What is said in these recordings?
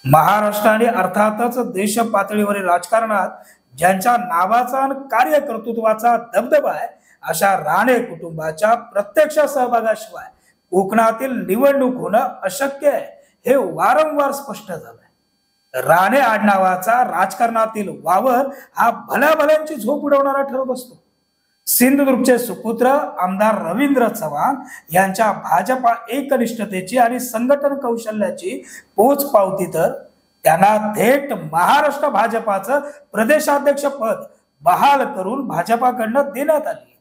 महाराष्ट्र आणि अर्थातच देश पातळीवरील राजकारणात ज्यांच्या नावाचा आणि कार्यकर्तृत्वाचा दबदबा आहे अशा राणे कुटुंबाच्या प्रत्यक्ष सहभागाशिवाय कोकणातील निवडणूक होणं अशक्य आहे हे वारंवार स्पष्ट झालंय। राणे आडनावाचा राजकारणातील वावर हा भल्याभल्यांची झोप उडवणारा ठरत असतो। सिंधुदुर्गचे सुपुत्र आमदार रवींद्र चव्हाण यांच्या भाजपा एकनिष्ठतेची आणि संघटन कौशल्याची पोच पावती तर त्यांना थेट महाराष्ट्र भाजपाचं प्रदेशाध्यक्ष पद बहाल करून भाजपाकडनं देण्यात आली।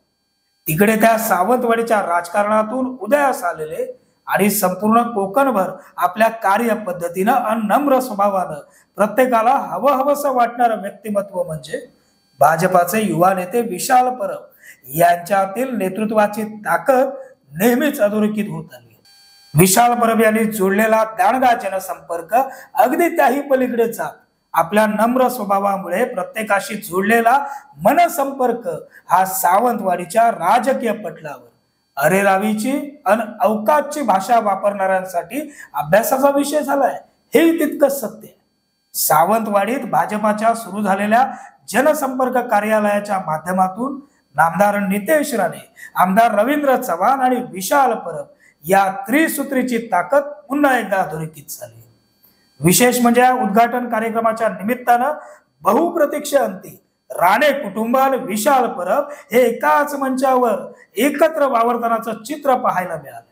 तिकडे त्या सावंतवाडीच्या राजकारणातून उदयास आलेले आणि संपूर्ण कोकणभर आपल्या कार्यपद्धतीनं आणि नम्र स्वभावानं प्रत्येकाला हवंहवंसं वाटणारं व्यक्तिमत्व म्हणजे भाजपाचे युवा नेते विशाल परब यांच्यातील नेतृत्वाची ताकद नेहमीच अधोरेखित होत आली। विशाल परब यांनी जोडलेला दांडगा जनसंपर्क अगदी त्याही पलीकडे जात आपल्या नम्र स्वभावामुळे प्रत्येकाशी जोडलेला मनसंपर्क हा सावंतवाडीच्या राजकीय पटलावर अरेरावीची आणि अवकाशची भाषा वापरणाऱ्यांसाठी अभ्यासाचा विषय झालाय हेही तितकंच सत्य आहे। सावंतवाडीत भाजपाच्या सुरू झालेल्या जनसंपर्क कार्यालयाच्या माध्यमातून नामदार नितेश राणे, आमदार रवींद्र चव्हाण आणि विशाल परब या त्रिसूत्रीची ताकद पुन्हा एकदा अधोरेखित झाली। विशेष म्हणजे या उद्घाटन कार्यक्रमाच्या निमित्तानं बहुप्रतीक्षांती राणे कुटुंब आणि विशाल परब हे एकाच मंचावर एकत्र वावरतानाचं चित्र पाहायला मिळालं।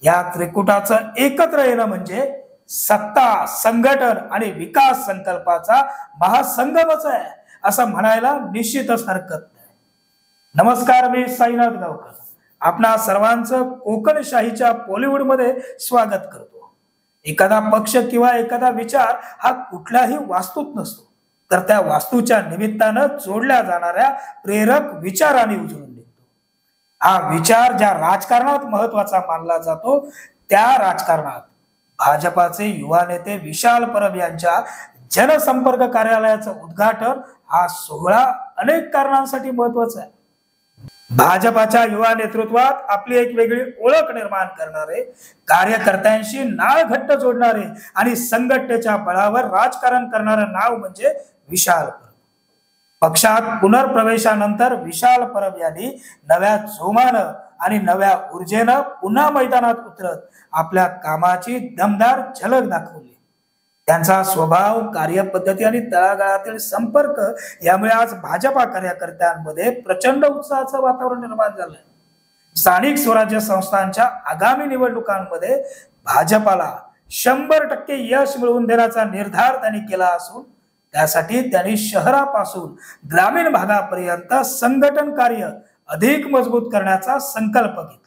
या त्रिकुटाचं एकत्र येणं म्हणजे सत्ता, संघटन आणि विकास संकल्पाचा महासंगमच आहे असं म्हणायला निश्चितच हरकत नाही। नमस्कार, मी साईनाथ गावकर आपणा सर्वांचं कोकणशाहीच्या पॉलिवूड मध्ये स्वागत करतो। एखादा पक्ष किंवा एखादा विचार हा कुठल्याही वास्तूत नसतो, तर त्या वास्तूच्या निमित्तानं जोडल्या जाणाऱ्या प्रेरक विचारांनी उजळून निघतो। हा विचार ज्या राजकारणात महत्वाचा मानला जातो त्या राजकारणात भाजपाचे युवा नेते विशाल परब यांच्या जनसंपर्क कार्यालयाचं उद्घाटन हा सोहळा अनेक कारणांसाठी महत्वाचा आहे। भाजपाच्या युवा नेतृत्वात आपली एक वेगळी ओळख निर्माण करणारे, कार्यकर्त्यांशी नाळ घट्ट जोडणारे आणि संघटनेच्या बळावर राजकारण करणारं नाव म्हणजे विशाल परब। पक्षात पुनर्प्रवेशानंतर विशाल परब यांनी नव्या जोमानं आणि नव्या ऊर्जेनं पुन्हा मैदानात उतरत आपल्या कामाची दमदार झलक दाखवली। त्यांचा स्वभाव, कार्यपद्धती आणि तळागाळातील संपर्क यामुळे आज भाजपा कार्यकर्त्यांमध्ये प्रचंड उत्साहाचं वातावरण निर्माण झालंय। स्थानिक स्वराज्य संस्थांच्या आगामी निवडणुकांमध्ये भाजपाला 100% यश मिळवून देण्याचा निर्धार त्यांनी केला असून त्यासाठी त्यांनी शहरापासून ग्रामीण भागापर्यंत संघटन कार्य अधिक मजबूत करण्याचा संकल्प घेतला।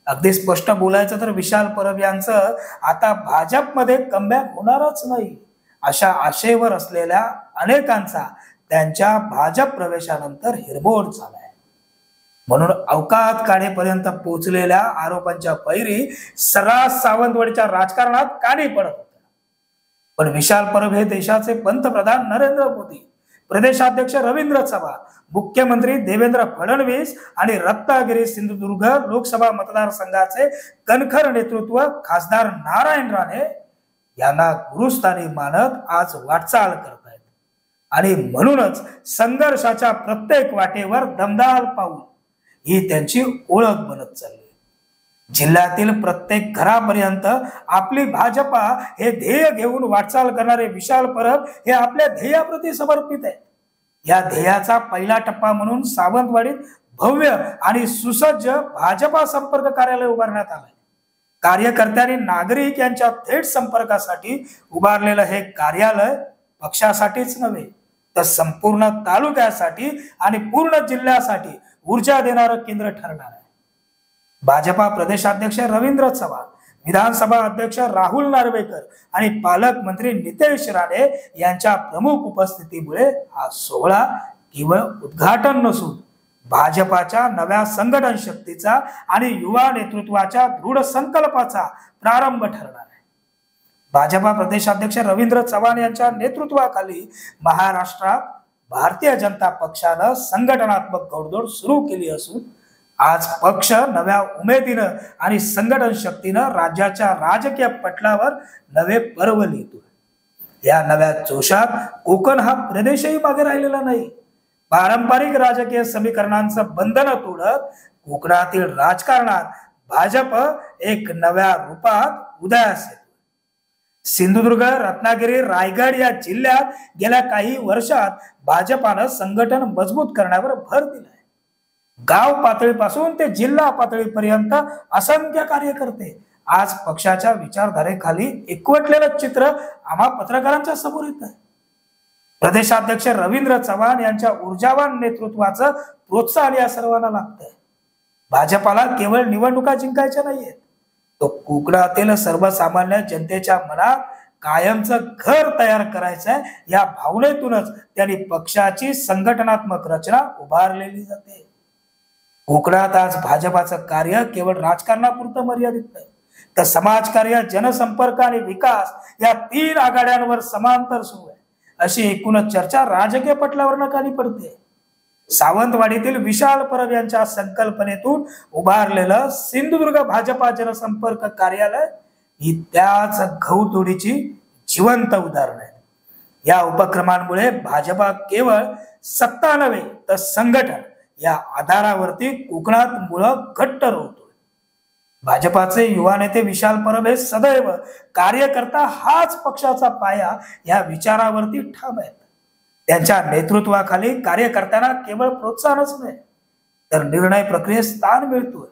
अगदी स्पष्ट बोलायचं तर विशाल परब यांचं आता भाजपमध्ये कमबॅक होणारच नाही अशा आशेवर असलेल्या अनेकांचा त्यांच्या भाजप प्रवेशानंतर हिरमोड झालाय। म्हणून अवकात काढेपर्यंत पोहोचलेल्या आरोपांच्या पैरी सर्रास सावंतवाडीच्या राजकारणात कानी पडत होत्या। पण विशाल परब हे देशाचे पंतप्रधान नरेंद्र मोदी, प्रदेशाध्यक्ष रवींद्र चव्हाण, मुख्यमंत्री देवेंद्र फडणवीस आणि रत्नागिरी सिंधुदुर्ग लोकसभा मतदारसंघाचे कणखर नेतृत्व खासदार नारायण राणे यांना गुरुस्थानी मानत आज वाटचाल करतायत आणि म्हणूनच संघर्षाच्या प्रत्येक वाटेवर दमदार पाऊल ही त्यांची ओळख बनत चालली। जिल्ह्यातील प्रत्येक घरापर्यंत आपली भाजपा हे ध्येय घेऊन वाटचाल करणारे विशाल परब हे आपल्या ध्येयाप्रती समर्पित आहेत। या ध्येयाचा पहिला टप्पा म्हणून सावंतवाडीत भव्य आणि सुसज्ज भाजपा संपर्क कार्यालय उभारण्यात आलंय। कार्यकर्त्यांनी नागरिक यांच्या थेट संपर्कासाठी उभारलेलं हे कार्यालय पक्षासाठीच नव्हे तर संपूर्ण तालुक्यासाठी आणि पूर्ण जिल्ह्यासाठी ऊर्जा देणारं केंद्र ठरणार आहे। भाजपा प्रदेशाध्यक्ष रवींद्र चव्हाण, विधानसभा अध्यक्ष राहुल नार्वेकर आणि पालकमंत्री नितेश राणे यांच्या प्रमुख उपस्थितीमुळे हा सोहळा केवळ उद्घाटन नसून भाजपाच्या नव्या संघटन शक्तीचा आणि युवा नेतृत्वाच्या दृढ संकल्पाचा प्रारंभ ठरणार आहे। भाजपा प्रदेशाध्यक्ष रवींद्र चव्हाण यांच्या नेतृत्वाखाली महाराष्ट्रात भारतीय जनता पक्षानं संघटनात्मक घोडदौड सुरू केली असून आज पक्ष नव्या उमेदीनं आणि संघटन शक्तीनं राज्याच्या राजकीय पटलावर नवे पर्व लिहितोय। या नव्या जोशात कोकण हा प्रदेशही मागे राहिलेला नाही. पारंपरिक राजकीय समीकरणांचं बंधन तोडत कोकणातील राजकारणात भाजप एक नव्या रूपात उदयास येतो. सिंधुदुर्ग, रत्नागिरी, रायगड या जिल्ह्यात गेल्या काही वर्षात भाजपानं संघटन मजबूत करण्यावर भर दिलाय. गाव पातळीपासून ते जिल्हा पातळीपर्यंत असंख्य कार्यकर्ते आज पक्षाच्या विचारधारेखाली एकवटलेलं चित्र आम्हा पत्रकारांच्या समोर येत आहे. प्रदेशाध्यक्ष रवींद्र चव्हाण यांच्या ऊर्जावान नेतृत्वाचं प्रोत्साहन या सर्वांना लागतंय. भाजपाला केवळ निवडणुका जिंकायच्या नाहीयेत, तो कोकणातील सर्वसामान्य जनतेच्या मनात कायमचं घर तयार करायचंय या भावनेतूनच त्यांनी पक्षाची संघटनात्मक रचना उभारलेली जाते. कोकणात आज भाजपाचं कार्य केवळ राजकारणापुरतं मर्यादित नाही, तर समाजकार्य, जनसंपर्क आणि विकास या 3 आघाड्यांवर समांतर सुरू आहे, अशी एकूणच चर्चा राजकीय पटलावर नकाली पडते. सावंतवाडीतील विशाल परब यांच्या संकल्पनेतून उभारलेलं सिंधुदुर्ग भाजपा जनसंपर्क कार्यालय ही त्याच घौतोडीची जिवंत उदाहरण आहे. या उपक्रमांमुळे भाजपा केवळ सत्ता नव्हे तर संघटन या आधारावरती कोकणात मुळं घट्ट रोवतोय. भाजपाचे युवा नेते विशाल परब हे सदैव कार्यकर्ता हाच पक्षाचा पाया या विचारावरती ठाम आहेत. त्यांच्या नेतृत्वाखाली कार्यकर्त्यांना केवळ प्रोत्साहनच नाही तर निर्णय प्रक्रियेत स्थान मिळतोय.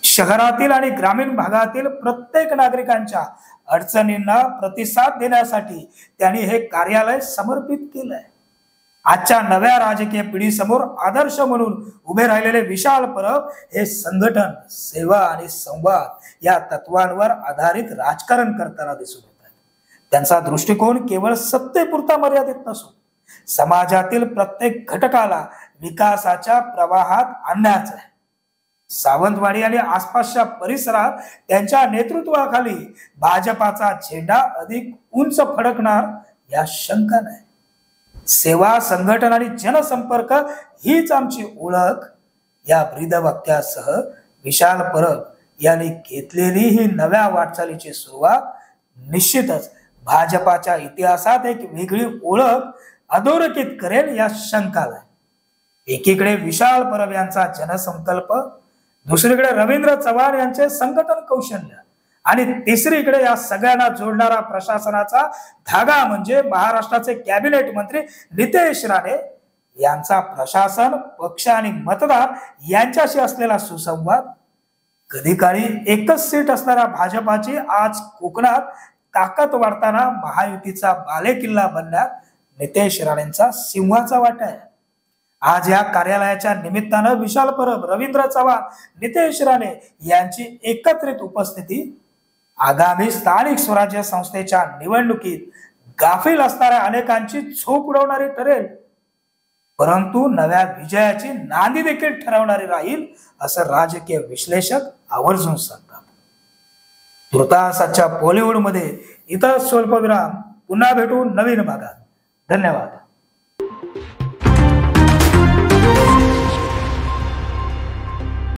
शहरातील आणि ग्रामीण भागातील प्रत्येक नागरिकांच्या अडचणींना प्रतिसाद देण्यासाठी त्यांनी हे कार्यालय समर्पित केलंय. आजच्या नव्या राजकीय पिढीसमोर आदर्श म्हणून उभे राहिलेले विशाल परब हे संघटन, सेवा आणि संवाद या तत्वांवर आधारित राजकारण करताना दिसून येत आहे. त्यांचा दृष्टिकोन केवळ सत्तेपुरता मर्यादित नसून समाजातील प्रत्येक घटकाला विकासाच्या प्रवाहात आणण्याचा आहे. सावंतवाडी आणि आसपासच्या परिसरात त्यांच्या नेतृत्वाखाली भाजपाचा झेंडा अधिक उंच फडकणार या शंका नाही. सेवा, संघटन आणि जनसंपर्क हीच आमची ओळख या ब्रीदवाक्यासह विशाल परब यांनी घेतलेली ही नव्या वाटचालीची सुरुवात निश्चितच भाजपाच्या इतिहासात एक वेगळी ओळख अधोरेखित करेल या शंकाला. एकीकडे विशाल परब यांचा जनसंकल्प, दुसरीकडे रवींद्र चव्हाण यांचे संघटन कौशल्य आणि तिसरीकडे या सगळ्यांना जोडणारा प्रशासनाचा धागा म्हणजे महाराष्ट्राचे कॅबिनेट मंत्री नितेश राणे यांचा प्रशासन, पक्ष आणि मतदार यांच्याशी असलेला सुसंवाद. कधी काळी एकच सीट असणाऱ्या भाजपाची आज कोकणात ताकद वाढताना महायुतीचा बालेकिल्ला बनण्यात नितेश राणेंचा सिंहाचा वाटा आहे. आज या कार्यालयाच्या निमित्तानं विशाल परब, रवींद्र चव्हाण, नितेश राणे यांची एकत्रित उपस्थिती आगामी स्थानिक स्वराज्य संस्थेच्या निवडणुकीत गाफील असणाऱ्या अनेकांची झोप उडवणारी ठरेल, परंतु नव्या विजयाची नांदी देखील ठरवणारी राहील असं राजकीय विश्लेषक आवर्जून सांगतात. तुर्तासाच्या बॉलिवूडमध्ये इथं स्वल्पविराम. पुन्हा भेटू नवीन भागात. धन्यवाद.